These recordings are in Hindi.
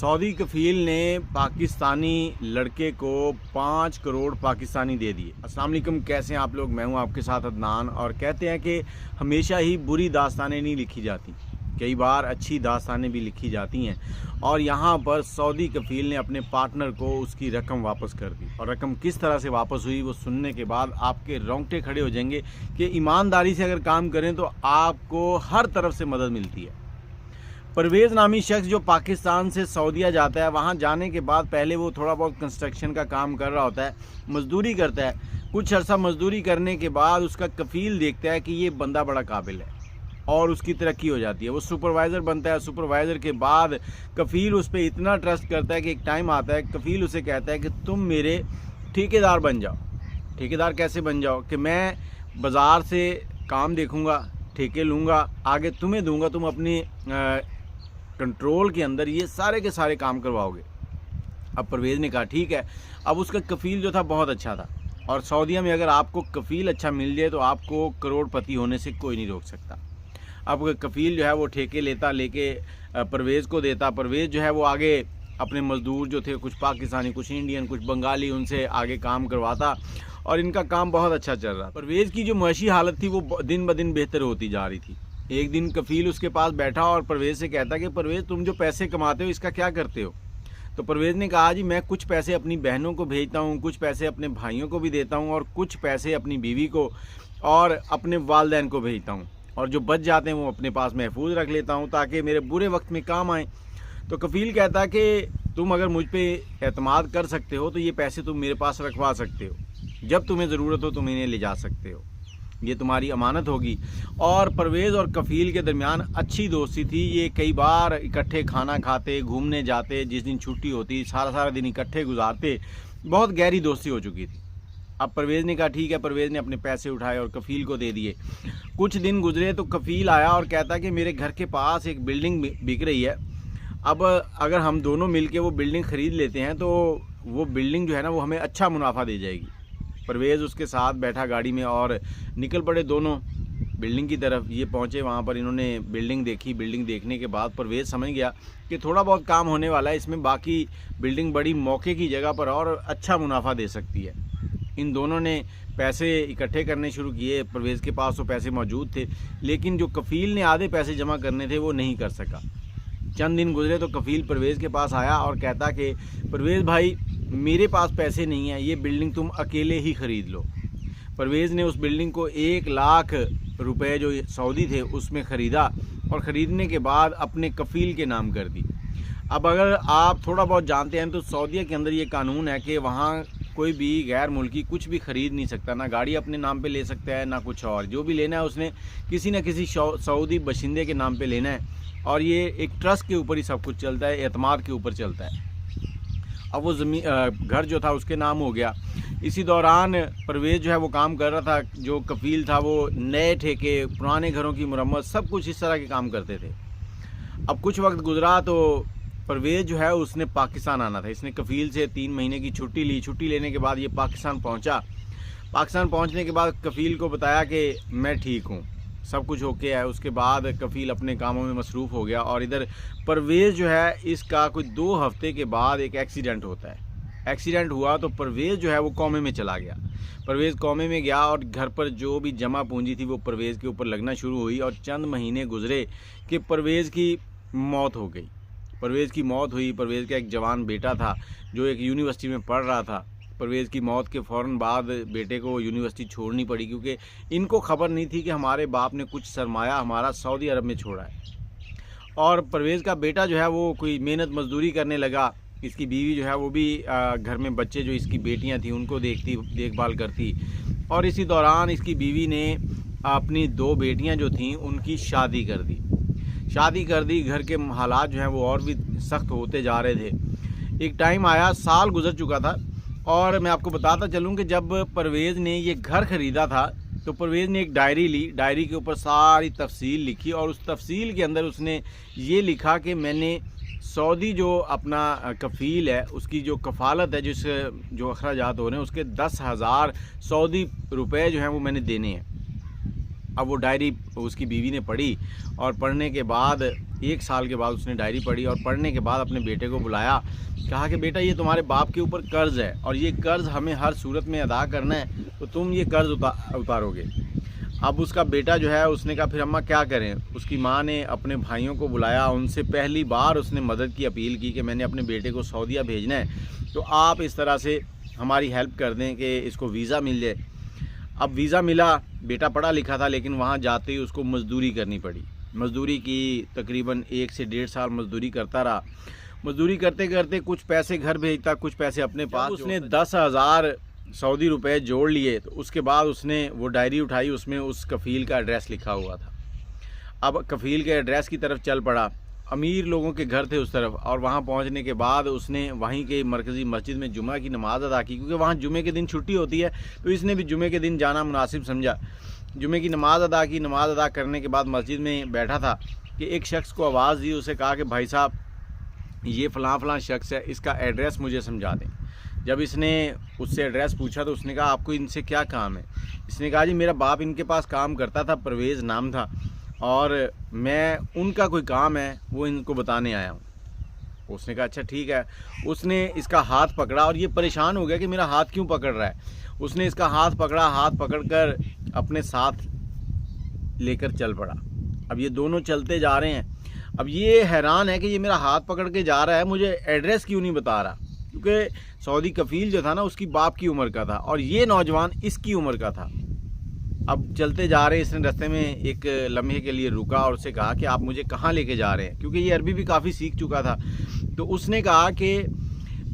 सऊदी कफील ने पाकिस्तानी लड़के को 5 करोड़ पाकिस्तानी दे दिए। अस्सलाम वालेकुम, कैसे हैं आप लोग। मैं हूं आपके साथ अदनान। और कहते हैं कि हमेशा ही बुरी दास्तानें नहीं लिखी जाती, कई बार अच्छी दास्तानें भी लिखी जाती हैं। और यहाँ पर सऊदी कफील ने अपने पार्टनर को उसकी रकम वापस कर दी। और रकम किस तरह से वापस हुई वो सुनने के बाद आपके रोंगटे खड़े हो जाएंगे कि ईमानदारी से अगर काम करें तो आपको हर तरफ से मदद मिलती है। परवेज़ नामी शख्स जो पाकिस्तान से सऊदीया जाता है, वहाँ जाने के बाद पहले वो थोड़ा बहुत कंस्ट्रक्शन का काम कर रहा होता है, मज़दूरी करता है। कुछ अर्सा मज़दूरी करने के बाद उसका कफील देखता है कि ये बंदा बड़ा काबिल है और उसकी तरक्की हो जाती है, वो सुपरवाइज़र बनता है। सुपरवाइज़र के बाद कफील उस पर इतना ट्रस्ट करता है कि एक टाइम आता है कफील उसे कहता है कि तुम मेरे ठेकेदार बन जाओ। ठेकेदार कैसे बन जाओ कि मैं बाज़ार से काम देखूँगा, ठेके लूँगा, आगे तुम्हें दूँगा, तुम अपनी कंट्रोल के अंदर ये सारे के सारे काम करवाओगे। अब परवेज़ ने कहा ठीक है। अब उसका कफील जो था बहुत अच्छा था, और सऊदीया में अगर आपको कफील अच्छा मिल जाए तो आपको करोड़पति होने से कोई नहीं रोक सकता। अब कफील जो है वो ठेके लेके परवेज़ को देता। परवेज़ जो है वो आगे अपने मज़दूर जो थे, कुछ पाकिस्तानी, कुछ इंडियन, कुछ बंगाली, उनसे आगे काम करवाता और इनका काम बहुत अच्छा चल रहा। परवेज़ की जो मईशी हालत थी वो दिन ब दिन बेहतर होती जा रही थी। एक दिन कफील उसके पास बैठा और परवेज़ से कहता कि परवेज़, तुम जो पैसे कमाते हो इसका क्या करते हो। तो परवेज़ ने कहा जी मैं कुछ पैसे अपनी बहनों को भेजता हूँ, कुछ पैसे अपने भाइयों को भी देता हूँ, और कुछ पैसे अपनी बीवी को और अपने वालिदैन को भेजता हूँ, और जो बच जाते हैं वो अपने पास महफूज रख लेता हूँ ताकि मेरे बुरे वक्त में काम आए। तो कफील कहता कि तुम अगर मुझ पर एतमाद कर सकते हो तो ये पैसे तुम मेरे पास रखवा सकते हो, जब तुम्हें ज़रूरत हो तुम इन्हें ले जा सकते हो, ये तुम्हारी अमानत होगी। और परवेज़ और कफील के दरमियान अच्छी दोस्ती थी। ये कई बार इकट्ठे खाना खाते, घूमने जाते, जिस दिन छुट्टी होती सारा दिन इकट्ठे गुजारते। बहुत गहरी दोस्ती हो चुकी थी। अब परवेज़ ने कहा ठीक है। परवेज़ ने अपने पैसे उठाए और कफील को दे दिए। कुछ दिन गुजरे तो कफील आया और कहता कि मेरे घर के पास एक बिल्डिंग बिक रही है। अब अगर हम दोनों मिलके वो बिल्डिंग ख़रीद लेते हैं तो वो बिल्डिंग जो है ना वो हमें अच्छा मुनाफा दे जाएगी। परवेज़ उसके साथ बैठा गाड़ी में और निकल पड़े दोनों बिल्डिंग की तरफ। ये पहुँचे, वहाँ पर इन्होंने बिल्डिंग देखी। बिल्डिंग देखने के बाद परवेज़ समझ गया कि थोड़ा बहुत काम होने वाला है इसमें, बाकी बिल्डिंग बड़ी मौके की जगह पर और अच्छा मुनाफा दे सकती है। इन दोनों ने पैसे इकट्ठे करने शुरू किए। परवेज़ के पास तो पैसे मौजूद थे, लेकिन जो कफील ने आधे पैसे जमा करने थे वो नहीं कर सका। चंद दिन गुजरे तो कफील परवेज़ के पास आया और कहता कि परवेज़ भाई, मेरे पास पैसे नहीं हैं, ये बिल्डिंग तुम अकेले ही ख़रीद लो। परवेज़ ने उस बिल्डिंग को 1 लाख रुपए जो सऊदी थे उसमें ख़रीदा, और ख़रीदने के बाद अपने कफील के नाम कर दी। अब अगर आप थोड़ा बहुत जानते हैं तो सऊदीया के अंदर ये कानून है कि वहाँ कोई भी गैर मुल्की कुछ भी ख़रीद नहीं सकता, ना गाड़ी अपने नाम पे ले सकता है ना कुछ और। जो भी लेना है उसने किसी न किसी सऊदी बशिंदे के नाम पे लेना है, और ये एक ट्रस्ट के ऊपर ही सब कुछ चलता है, एतमाद के ऊपर चलता है। अब वो घर जो था उसके नाम हो गया। इसी दौरान परवेज़ जो है वो काम कर रहा था, जो कफील था वो नए ठेके, पुराने घरों की मरम्मत, सब कुछ इस तरह के काम करते थे। अब कुछ वक्त गुजरा तो परवेज़ जो है उसने पाकिस्तान आना था। इसने कफील से 3 महीने की छुट्टी ली। छुट्टी लेने के बाद ये पाकिस्तान पहुंचा। पाकिस्तान पहुंचने के बाद कफील को बताया कि मैं ठीक हूं, सब कुछ ओके है। उसके बाद कफील अपने कामों में मसरूफ़ हो गया, और इधर परवेज़ जो है इसका कुछ 2 हफ्ते के बाद एक एक्सीडेंट होता है। एक्सीडेंट हुआ तो परवेज़ जो है वो कोमे में चला गया। परवेज़ कोमे में गया और घर पर जो भी जमा पूंजी थी वो परवेज़ के ऊपर लगना शुरू हुई, और चंद महीने गुजरे कि परवेज़ की मौत हो गई। परवेज़ की मौत हुई। परवेज़ का एक जवान बेटा था जो एक यूनिवर्सिटी में पढ़ रहा था। परवेज़ की मौत के फ़ौरन बाद बेटे को यूनिवर्सिटी छोड़नी पड़ी, क्योंकि इनको खबर नहीं थी कि हमारे बाप ने कुछ सरमाया हमारा सऊदी अरब में छोड़ा है। और परवेज़ का बेटा जो है वो कोई मेहनत मजदूरी करने लगा। इसकी बीवी जो है वो भी घर में बच्चे जो इसकी बेटियां थी उनको देखभाल करती। और इसी दौरान इसकी बीवी ने अपनी 2 बेटियां जो थीं उनकी शादी कर दी। घर के हालात जो हैं वो और भी सख्त होते जा रहे थे। एक टाइम आया, साल गुजर चुका था, और मैं आपको बताता चलूँ कि जब परवेज़ ने ये घर ख़रीदा था तो परवेज़ ने एक डायरी ली। डायरी के ऊपर सारी तफसील लिखी, और उस तफसील के अंदर उसने ये लिखा कि मैंने सऊदी जो अपना कफील है उसकी जो कफ़ालत है, जो अखराजात हो रहे हैं उसके 10,000 सऊदी रुपये जो हैं वो मैंने देने हैं। अब वो डायरी उसकी बीवी ने पढ़ी और पढ़ने के बाद 1 साल के बाद उसने डायरी पढ़ी और पढ़ने के बाद अपने बेटे को बुलाया, कहा कि बेटा ये तुम्हारे बाप के ऊपर कर्ज़ है और ये कर्ज़ हमें हर सूरत में अदा करना है, तो तुम ये कर्ज़ उतारोगे। अब उसका बेटा जो है उसने कहा फिर अम्मा क्या करें। उसकी माँ ने अपने भाइयों को बुलाया, उनसे पहली बार उसने मदद की अपील की कि मैंने अपने बेटे को सऊदीया भेजना है, तो आप इस तरह से हमारी हेल्प कर दें कि इसको वीज़ा मिल जाए। अब वीज़ा मिला, बेटा पढ़ा लिखा था, लेकिन वहाँ जाते ही उसको मज़दूरी करनी पड़ी। मज़दूरी की तकरीबन 1 से 1.5 साल मज़दूरी करता रहा। मज़दूरी करते करते कुछ पैसे घर भेजता, कुछ पैसे अपने पास। उसने 10,000 सऊदी रुपये जोड़ लिए, तो उसके बाद उसने वो डायरी उठाई, उसमें उस कफ़ील का एड्रेस लिखा हुआ था। अब कफ़ील के एड्रेस की तरफ चल पड़ा। अमीर लोगों के घर थे उस तरफ, और वहाँ पहुँचने के बाद उसने वहीं के मरकज़ी मस्जिद में जुमा की नमाज़ अदा की, क्योंकि वहाँ जुमे के दिन छुट्टी होती है, तो इसने भी जुमे के दिन जाना मुनासिब समझा। जुमे की नमाज़ अदा की। नमाज़ अदा करने के बाद मस्जिद में बैठा था कि एक शख्स को आवाज़ दी। उसे कहा कि भाई साहब ये फ़लाँ फ़लाँ शख्स है, इसका एड्रेस मुझे समझा दें। जब इसने उससे एड्रेस पूछा तो उसने कहा आपको इनसे क्या काम है। इसने कहा जी मेरा बाप इनके पास काम करता था, परवेज़ नाम था, और मैं उनका कोई काम है वो इनको बताने आया हूँ। उसने कहा अच्छा ठीक है। उसने इसका हाथ पकड़ा और ये परेशान हो गया कि मेरा हाथ क्यों पकड़ रहा है। उसने इसका हाथ पकड़ा, हाथ पकड़कर अपने साथ लेकर चल पड़ा। अब ये दोनों चलते जा रहे हैं। अब ये हैरान है कि ये मेरा हाथ पकड़ के जा रहा है, मुझे एड्रेस क्यों नहीं बता रहा, क्योंकि सऊदी कफ़ील जो था ना उसकी बाप की उम्र का था और ये नौजवान इसकी उम्र का था। अब चलते जा रहे, इसने रास्ते में एक लम्हे के लिए रुका और उससे कहा कि आप मुझे कहाँ लेके जा रहे हैं, क्योंकि ये अरबी भी काफ़ी सीख चुका था। तो उसने कहा कि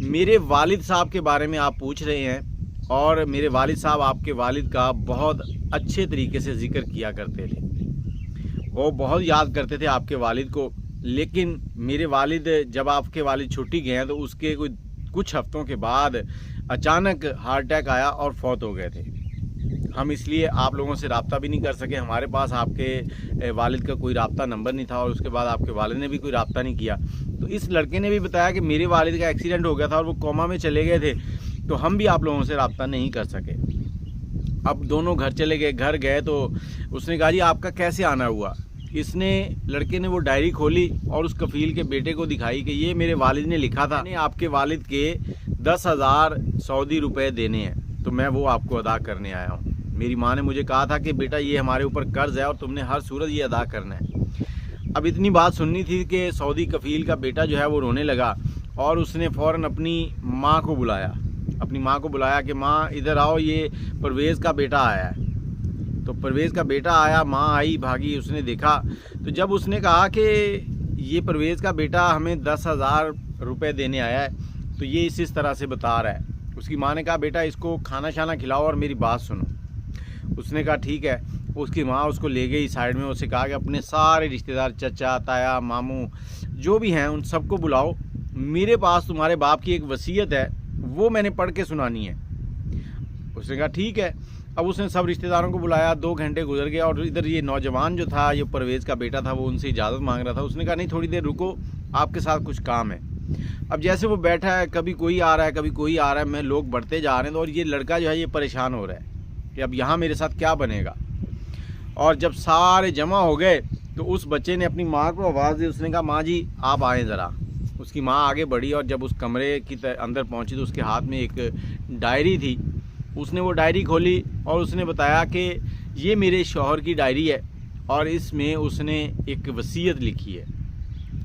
मेरे वालिद साहब के बारे में आप पूछ रहे हैं, और मेरे वालिद साहब आपके वालिद का बहुत अच्छे तरीके से ज़िक्र किया करते थे, वो बहुत याद करते थे आपके वालिद को, लेकिन मेरे वालिद जब आपके वालिद छुट्टी गए हैं तो उसके कुछ हफ्तों के बाद अचानक हार्ट अटैक आया और फौत हो गए थे। हम इसलिए आप लोगों से रब्ता भी नहीं कर सके, हमारे पास आपके वालिद का कोई रब्ता नंबर नहीं था और उसके बाद आपके वालिद ने भी कोई रब्ता नहीं किया। तो इस लड़के ने भी बताया कि मेरे वालिद का एक्सीडेंट हो गया था और वो कोमा में चले गए थे, तो हम भी आप लोगों से रब्ता नहीं कर सके। अब दोनों घर चले गए। घर गए तो उसने कहा जी आपका कैसे आना हुआ। इसने लड़के ने वो डायरी खोली और उस कफ़ील के बेटे को दिखाई कि ये मेरे वालिद ने लिखा था, आपके वालिद के 10,000 सऊदी रुपये देने हैं, तो मैं वो आपको अदा करने आया हूँ। मेरी माँ ने मुझे कहा था कि बेटा ये हमारे ऊपर कर्ज़ है और तुमने हर सूरत ये अदा करना है। अब इतनी बात सुननी थी कि सऊदी कफ़ील का बेटा जो है वो रोने लगा और उसने फ़ौरन अपनी माँ को बुलाया। अपनी माँ को बुलाया कि माँ इधर आओ, ये परवेज़ का बेटा आया है। तो परवेज़ का बेटा आया, माँ आई भागी, उसने देखा। तो जब उसने कहा कि ये परवेज़ का बेटा हमें 10,000 रुपये देने आया है, तो ये इस तरह से बता रहा है। उसकी माँ ने कहा बेटा इसको खाना शाना खिलाओ और मेरी बात सुनो। उसने कहा ठीक है। उसकी माँ उसको ले गई साइड में, उससे कहा कि अपने सारे रिश्तेदार, चचा, ताया, मामू जो भी हैं उन सबको बुलाओ, मेरे पास तुम्हारे बाप की एक वसीयत है, वो मैंने पढ़ के सुनानी है। उसने कहा ठीक है। अब उसने सब रिश्तेदारों को बुलाया। 2 घंटे गुजर गया और इधर ये नौजवान जो था, ये परवेज़ का बेटा था, वो उनसे इजाज़त मांग रहा था। उसने कहा नहीं थोड़ी देर रुको, आपके साथ कुछ काम है। अब जैसे वो बैठा है, कभी कोई आ रहा है, कभी कोई आ रहा है, मैं लोग बढ़ते जा रहे हैं, तो और ये लड़का जो है ये परेशान हो रहा है कि अब यहाँ मेरे साथ क्या बनेगा। और जब सारे जमा हो गए तो उस बच्चे ने अपनी माँ को आवाज़ दी। उसने कहा माँ जी आप आएँ ज़रा। उसकी माँ आगे बढ़ी और जब उस कमरे की अंदर पहुँची तो उसके हाथ में एक डायरी थी। उसने वो डायरी खोली और उसने बताया कि ये मेरे शौहर की डायरी है और इसमें उसने एक वसीयत लिखी है।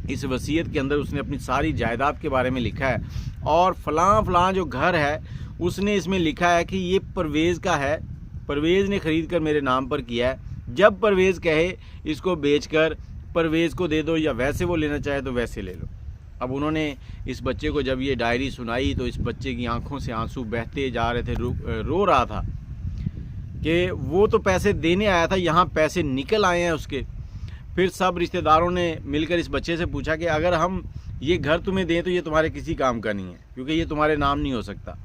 इस वसीयत के अंदर उसने अपनी सारी जायदाद के बारे में लिखा है और फ़लाँ जो घर है उसने इसमें लिखा है कि ये परवेज़ का है, परवेज़ ने ख़रीद कर मेरे नाम पर किया है। जब परवेज़ कहे इसको बेचकर परवेज़ को दे दो, या वैसे वो लेना चाहे तो वैसे ले लो। अब उन्होंने इस बच्चे को जब ये डायरी सुनाई तो इस बच्चे की आंखों से आंसू बहते जा रहे थे। रो रहा था कि वो तो पैसे देने आया था, यहाँ पैसे निकल आए हैं उसके। फिर सब रिश्तेदारों ने मिलकर इस बच्चे से पूछा कि अगर हम ये घर तुम्हें दें तो ये तुम्हारे किसी काम का नहीं है, क्योंकि ये तुम्हारे नाम नहीं हो सकता,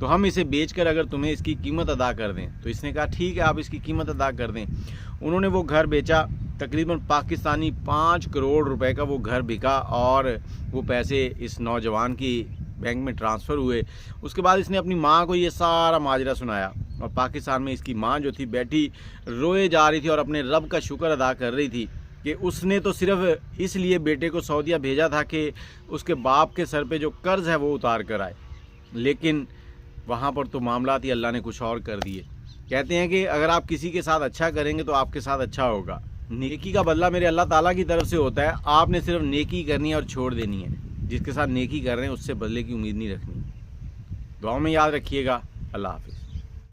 तो हम इसे बेचकर अगर तुम्हें इसकी कीमत अदा कर दें। तो इसने कहा ठीक है आप इसकी कीमत अदा कर दें। उन्होंने वो घर बेचा। तकरीबन पाकिस्तानी 5 करोड़ रुपए का वो घर बिका और वो पैसे इस नौजवान की बैंक में ट्रांसफ़र हुए। उसके बाद इसने अपनी माँ को ये सारा माजरा सुनाया और पाकिस्तान में इसकी माँ जो थी बैठी रोए जा रही थी और अपने रब का शुक्र अदा कर रही थी कि उसने तो सिर्फ इसलिए बेटे को सऊदीया भेजा था कि उसके बाप के सर पे जो कर्ज़ है वो उतार कर आए, लेकिन वहाँ पर तो मामला ही अल्लाह ने कुछ और कर दिए। कहते हैं कि अगर आप किसी के साथ अच्छा करेंगे तो आपके साथ अच्छा होगा। नेकी का बदला मेरे अल्लाह ताला की तरफ से होता है, आपने सिर्फ नेकी करनी है और छोड़ देनी है। जिसके साथ नेकी कर रहे हैं उससे बदले की उम्मीद नहीं रखनी। दुआ में याद रखिएगा। अल्लाह हाफिज़।